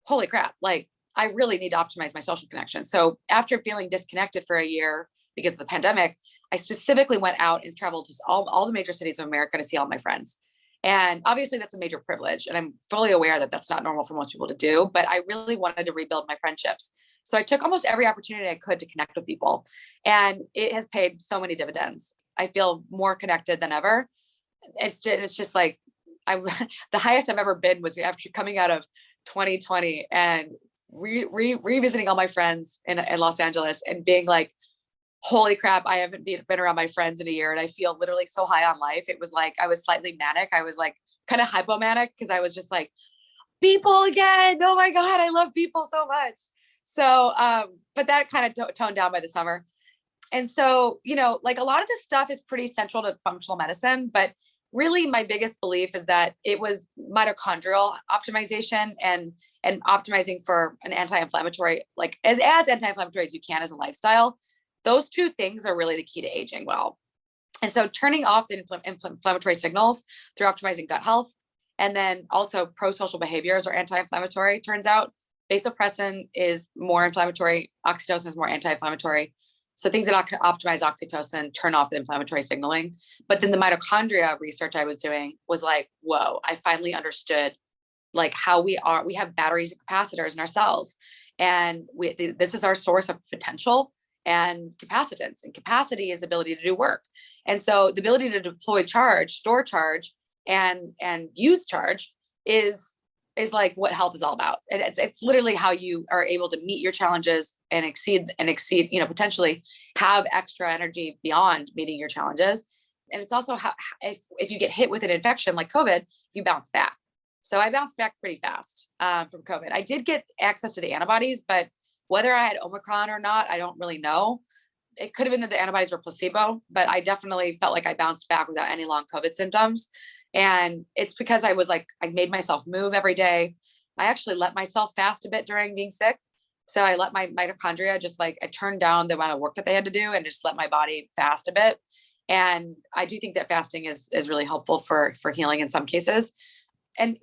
C: holy crap. I really need to optimize my social connection. So after feeling disconnected for a year because of the pandemic, I specifically went out and traveled to all the major cities of America to see all my friends. And obviously that's a major privilege. And I'm fully aware that that's not normal for most people to do, but I really wanted to rebuild my friendships. So I took almost every opportunity I could to connect with people. And it has paid so many dividends. I feel more connected than ever. It's just like, the highest I've ever been was after coming out of 2020 and revisiting all my friends in Los Angeles and being like, holy crap, I haven't been around my friends in a year. And I feel literally so high on life. It was like, I was slightly manic. I was like kind of hypomanic because I was just like, people again. Oh my God, I love people so much. So, but that kind of toned down by the summer. And so, like a lot of this stuff is pretty central to functional medicine, but really my biggest belief is that it was mitochondrial optimization and optimizing for an anti-inflammatory, like as anti-inflammatory as you can as a lifestyle. Those two things are really the key to aging well. And so turning off the inflammatory signals through optimizing gut health, and then also pro-social behaviors are anti-inflammatory. Turns out vasopressin is more inflammatory, oxytocin is more anti-inflammatory. So things that optimize oxytocin turn off the inflammatory signaling. But then the mitochondria research I was doing was like, whoa, I finally understood like how we have batteries and capacitors in our cells. And this is our source of potential and capacitance. And capacity is the ability to do work. And so the ability to deploy charge, store charge, and use charge is like what health is all about. And it's literally how you are able to meet your challenges and exceed, potentially have extra energy beyond meeting your challenges. And it's also how, if you get hit with an infection like COVID, you bounce back. So I bounced back pretty fast from COVID. I did get access to the antibodies, but whether I had Omicron or not, I don't really know. It could have been that the antibodies were placebo, but I definitely felt like I bounced back without any long COVID symptoms. And it's because I made myself move every day. I actually let myself fast a bit during being sick. So I let my mitochondria I turned down the amount of work that they had to do and just let my body fast a bit. And I do think that fasting is really helpful for healing in some cases. And,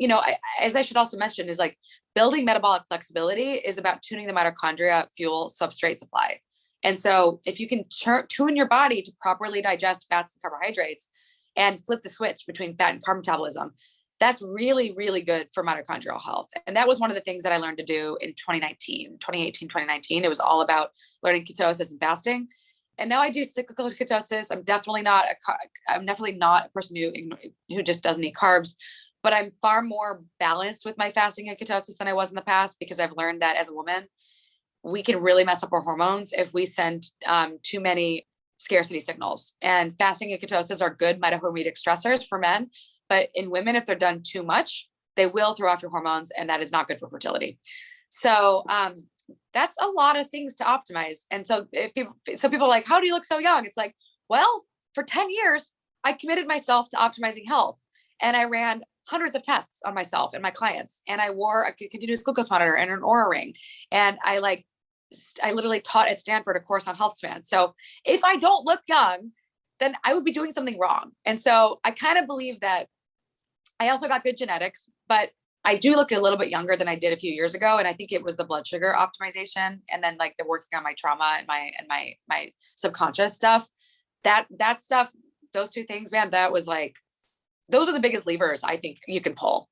C: as I should also mention is like building metabolic flexibility is about tuning the mitochondria fuel substrate supply. And so if you can tune your body to properly digest fats and carbohydrates and flip the switch between fat and carb metabolism, that's really, really good for mitochondrial health. And that was one of the things that I learned to do in 2018, 2019. It was all about learning ketosis and fasting. And now I do cyclical ketosis. I'm definitely not a person who just doesn't eat carbs, but I'm far more balanced with my fasting and ketosis than I was in the past, because I've learned that as a woman, we can really mess up our hormones if we send too many scarcity signals. And fasting and ketosis are good mitohormetic stressors for men, but in women, if they're done too much, they will throw off your hormones, and that is not good for fertility. So that's a lot of things to optimize. And so people are like, how do you look so young? It's like, well, for 10 years, I committed myself to optimizing health, and I ran hundreds of tests on myself and my clients. And I wore a continuous glucose monitor and an Oura ring. And I literally taught at Stanford a course on Healthspan. So if I don't look young, then I would be doing something wrong. And so I kind of believe that I also got good genetics, but I do look a little bit younger than I did a few years ago. And I think it was the blood sugar optimization. And then like the working on my trauma and my subconscious stuff, that stuff, those two things, man, that was like, those are the biggest levers I think you can pull.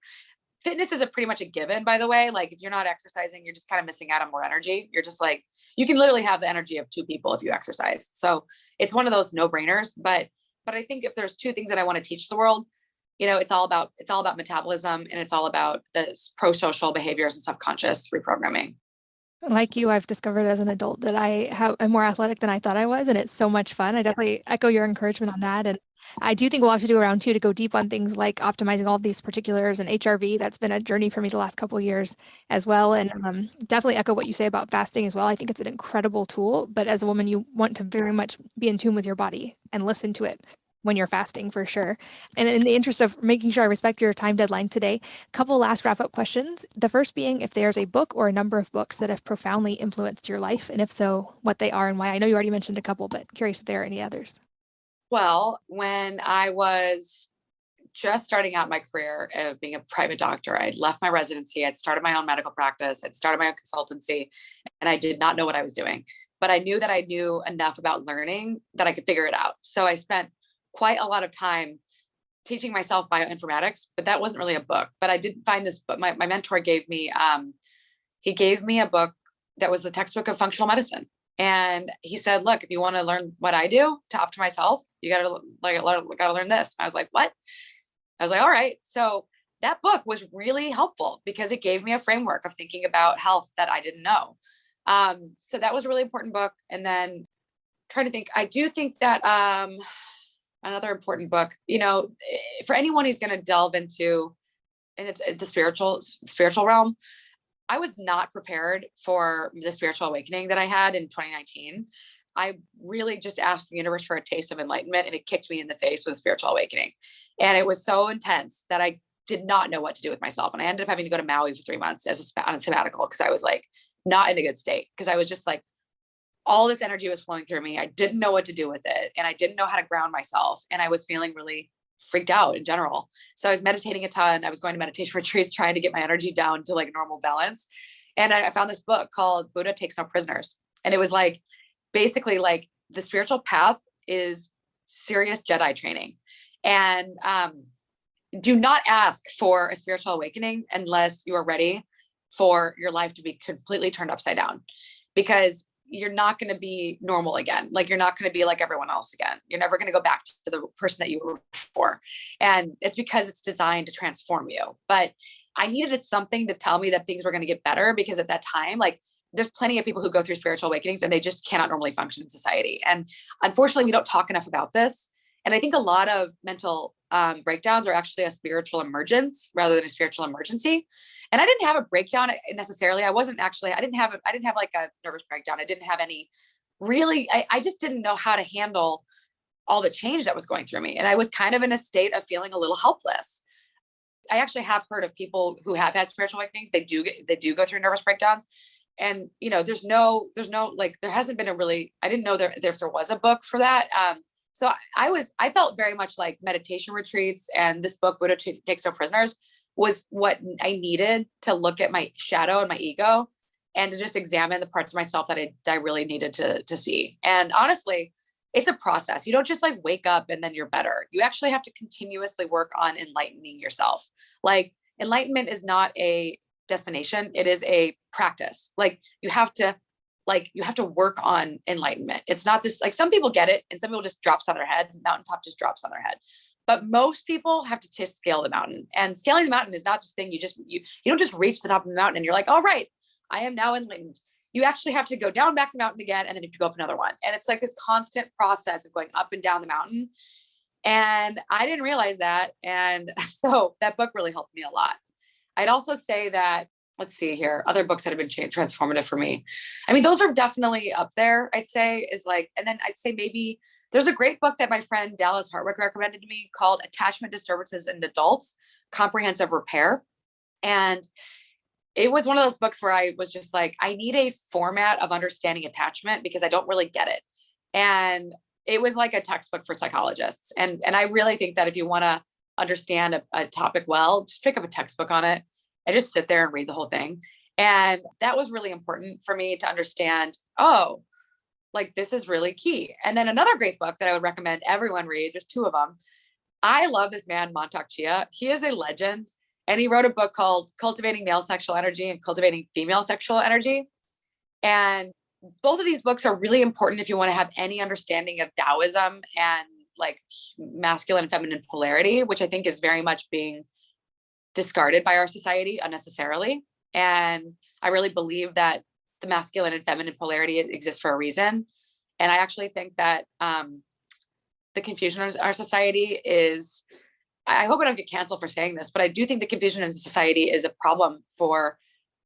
C: Fitness is pretty much a given, by the way. Like if you're not exercising, you're just kind of missing out on more energy. You're just like, you can literally have the energy of two people if you exercise. So it's one of those no-brainers. But I think if there's two things that I want to teach the world, it's all about metabolism, and it's all about the pro-social behaviors and subconscious reprogramming.
B: Like you, I've discovered as an adult that I'm more athletic than I thought I was, and it's so much fun. I definitely echo your encouragement on that. And I do think we'll have to do a round two to go deep on things like optimizing all of these particulars and HRV. That's been a journey for me the last couple of years as well. And definitely echo what you say about fasting as well. I think it's an incredible tool, but as a woman, you want to very much be in tune with your body and listen to it when you're fasting, for sure. And in the interest of making sure I respect your time deadline today, a couple last wrap-up questions. The first being if there's a book or a number of books that have profoundly influenced your life, and if so, what they are and why. I know you already mentioned a couple, but curious if there are any others.
C: Well, when I was just starting out my career of being a private doctor, I'd left my residency, I'd started my own medical practice, I'd started my own consultancy, and I did not know what I was doing. But I knew that I knew enough about learning that I could figure it out. So I spent quite a lot of time teaching myself bioinformatics, but that wasn't really a book. But I did find this book. My mentor gave me, he gave me a book that was the textbook of functional medicine. And he said, look, if you want to learn what I do to optimize health, you got to learn this. And I was like, what? I was like, all right. So that book was really helpful because it gave me a framework of thinking about health that I didn't know. So that was a really important book. And then trying to think, I do think that another important book, for anyone who's going to delve into the spiritual realm, I was not prepared for the spiritual awakening that I had in 2019. I really just asked the universe for a taste of enlightenment, and it kicked me in the face with a spiritual awakening. And it was so intense that I did not know what to do with myself. And I ended up having to go to Maui for 3 months on a sabbatical because I was like not in a good state, because I was just like, all this energy was flowing through me. I didn't know what to do with it. And I didn't know how to ground myself. And I was feeling really freaked out in general. So I was meditating a ton. I was going to meditation retreats, trying to get my energy down to like normal balance. And I found this book called Buddha Takes No Prisoners. And it was like, basically like the spiritual path is serious Jedi training. And do not ask for a spiritual awakening unless you are ready for your life to be completely turned upside down, because you're not going to be normal again. Like you're not going to be like everyone else again. You're never going to go back to the person that you were before. And it's because it's designed to transform you. But I needed something to tell me that things were going to get better, because at that time, like there's plenty of people who go through spiritual awakenings and they just cannot normally function in society. And unfortunately, we don't talk enough about this. And I think a lot of mental breakdowns are actually a spiritual emergence rather than a spiritual emergency. And I didn't have a breakdown necessarily. I didn't have like a nervous breakdown. I didn't have any really, I just didn't know how to handle all the change that was going through me. And I was kind of in a state of feeling a little helpless. I actually have heard of people who have had spiritual awakenings. They do go through nervous breakdowns. And, there's no, like, there hasn't been I didn't know there was a book for that. So I felt very much like meditation retreats and this book, Buddha Takes No Prisoners, was what I needed to look at my shadow and my ego and to just examine the parts of myself that I really needed to see. And honestly, it's a process. You don't just like wake up and then you're better. You actually have to continuously work on enlightening yourself. Like enlightenment is not a destination. It is a practice. Like you have to work on enlightenment. It's not just like some people get it and some people just drops on their head. The mountaintop just drops on their head. But most people have to scale the mountain, and scaling the mountain is not just a thing. You don't just reach the top of the mountain and you're like, all right, I am now enlightened. You actually have to go down back to the mountain again, and then you have to go up another one. And it's like this constant process of going up and down the mountain. And I didn't realize that. And so that book really helped me a lot. I'd also say that, let's see here, other books that have been transformative for me. I mean, those are definitely up there, I'd say, is like, and then I'd say maybe there's a great book that my friend Dallas Hartwick recommended to me called Attachment Disturbances in Adults, Comprehensive Repair. And it was one of those books where I was just like, I need a format of understanding attachment because I don't really get it. And it was like a textbook for psychologists. And I really think that if you want to understand a topic well, just pick up a textbook on it and just sit there and read the whole thing. And that was really important for me to understand, oh, like this is really key. And then another great book that I would recommend everyone read, there's two of them. I love this man, Mantak Chia. He is a legend. And he wrote a book called Cultivating Male Sexual Energy and Cultivating Female Sexual Energy. And both of these books are really important if you want to have any understanding of Taoism and like masculine and feminine polarity, which I think is very much being discarded by our society unnecessarily. And I really believe that the masculine and feminine polarity exists for a reason. And I actually think that the confusion in our society is, I hope I don't get canceled for saying this, but I do think the confusion in society is a problem for,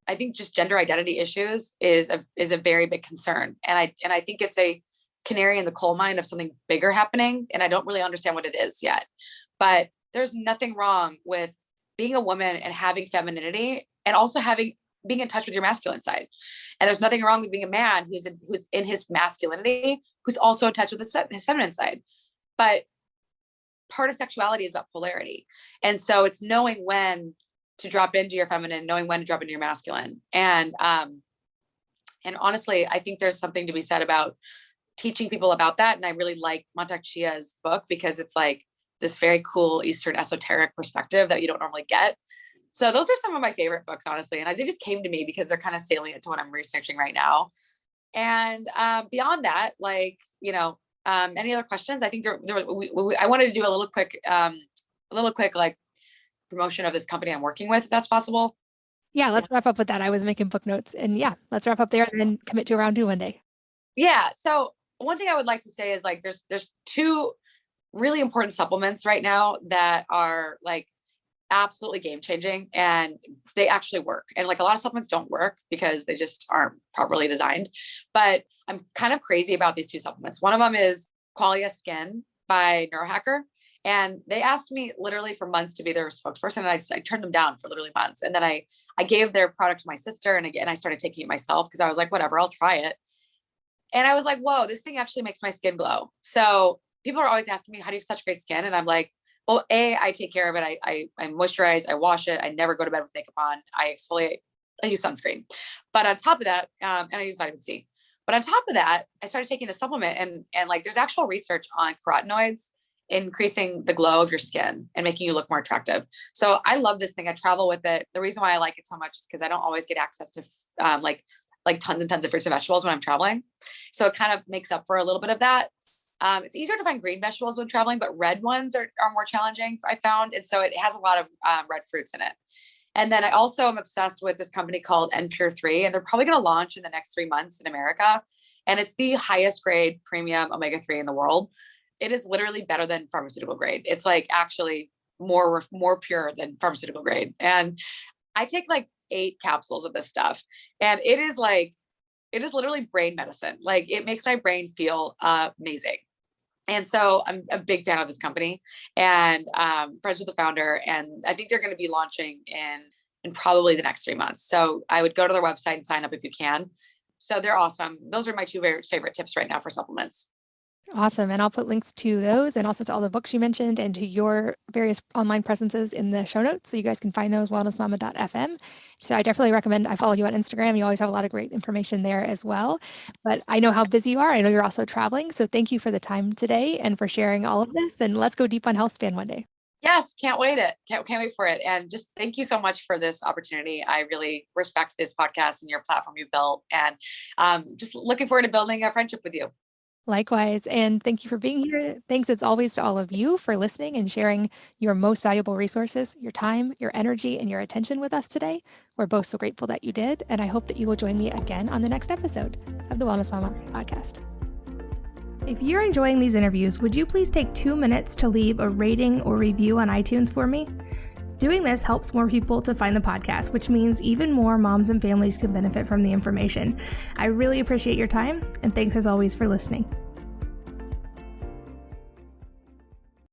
C: I think just gender identity issues is a very big concern. And I think it's a canary in the coal mine of something bigger happening. And I don't really understand what it is yet, but there's nothing wrong with being a woman and having femininity and also being in touch with your masculine side. And there's nothing wrong with being a man who's in his masculinity, who's also in touch with his feminine side. But part of sexuality is about polarity. And so it's knowing when to drop into your feminine, knowing when to drop into your masculine. And honestly, I think there's something to be said about teaching people about that. And I really like Mantak Chia's book because it's like, this very cool Eastern esoteric perspective that you don't normally get. So those are some of my favorite books, honestly. And they just came to me because they're kind of salient to what I'm researching right now. And beyond that, like, any other questions? I think I wanted to do a little quick like promotion of this company I'm working with, if that's possible.
B: Yeah, let's wrap up with that. I was making book notes, and yeah, let's wrap up there and then commit to a round 2 one day.
C: Yeah. So one thing I would like to say is like, there's 2 really important supplements right now that are like absolutely game changing, and they actually work. And like a lot of supplements don't work because they just aren't properly designed. But I'm kind of crazy about these 2 supplements. One of them is Qualia Skin by Neurohacker. And they asked me literally for months to be their spokesperson. And I turned them down for literally months. And then I gave their product to my sister. And again, I started taking it myself because I was like, whatever, I'll try it. And I was like, whoa, this thing actually makes my skin glow. So people are always asking me, how do you have such great skin? And I'm like, well, I take care of it. I moisturize, I wash it. I never go to bed with makeup on. I exfoliate, I use sunscreen. But on top of that, and I use vitamin C. But on top of that, I started taking the supplement, and like there's actual research on carotenoids increasing the glow of your skin and making you look more attractive. So I love this thing. I travel with it. The reason why I like it so much is because I don't always get access to like tons and tons of fruits and vegetables when I'm traveling. So it kind of makes up for a little bit of that. It's easier to find green vegetables when traveling, but red ones are more challenging, I found. And so it has a lot of red fruits in it. And then I also am obsessed with this company called NPure3, and they're probably going to launch in the next 3 months in America. And it's the highest grade premium omega-3 in the world. It is literally better than pharmaceutical grade. It's like actually more pure than pharmaceutical grade. And I take like 8 capsules of this stuff, and it is literally brain medicine. Like it makes my brain feel amazing. And so I'm a big fan of this company, and friends with the founder. And I think they're going to be launching in probably the next 3 months. So I would go to their website and sign up if you can. So they're awesome. Those are my 2 very favorite tips right now for supplements.
B: Awesome. And I'll put links to those and also to all the books you mentioned and to your various online presences in the show notes. So you guys can find those wellnessmama.fm. So I definitely recommend, I follow you on Instagram. You always have a lot of great information there as well. But I know how busy you are. I know you're also traveling. So thank you for the time today and for sharing all of this. And let's go deep on Healthspan one day.
C: Yes, can't wait for it. And just thank you so much for this opportunity. I really respect this podcast and your platform you built, and just looking forward to building a friendship with you.
B: Likewise. And thank you for being here. Thanks as always to all of you for listening and sharing your most valuable resources, your time, your energy, and your attention with us today. We're both so grateful that you did. And I hope that you will join me again on the next episode of the Wellness Mama podcast. If you're enjoying these interviews, would you please take 2 minutes to leave a rating or review on iTunes for me? Doing this helps more people to find the podcast, which means even more moms and families can benefit from the information. I really appreciate your time, and thanks as always for listening.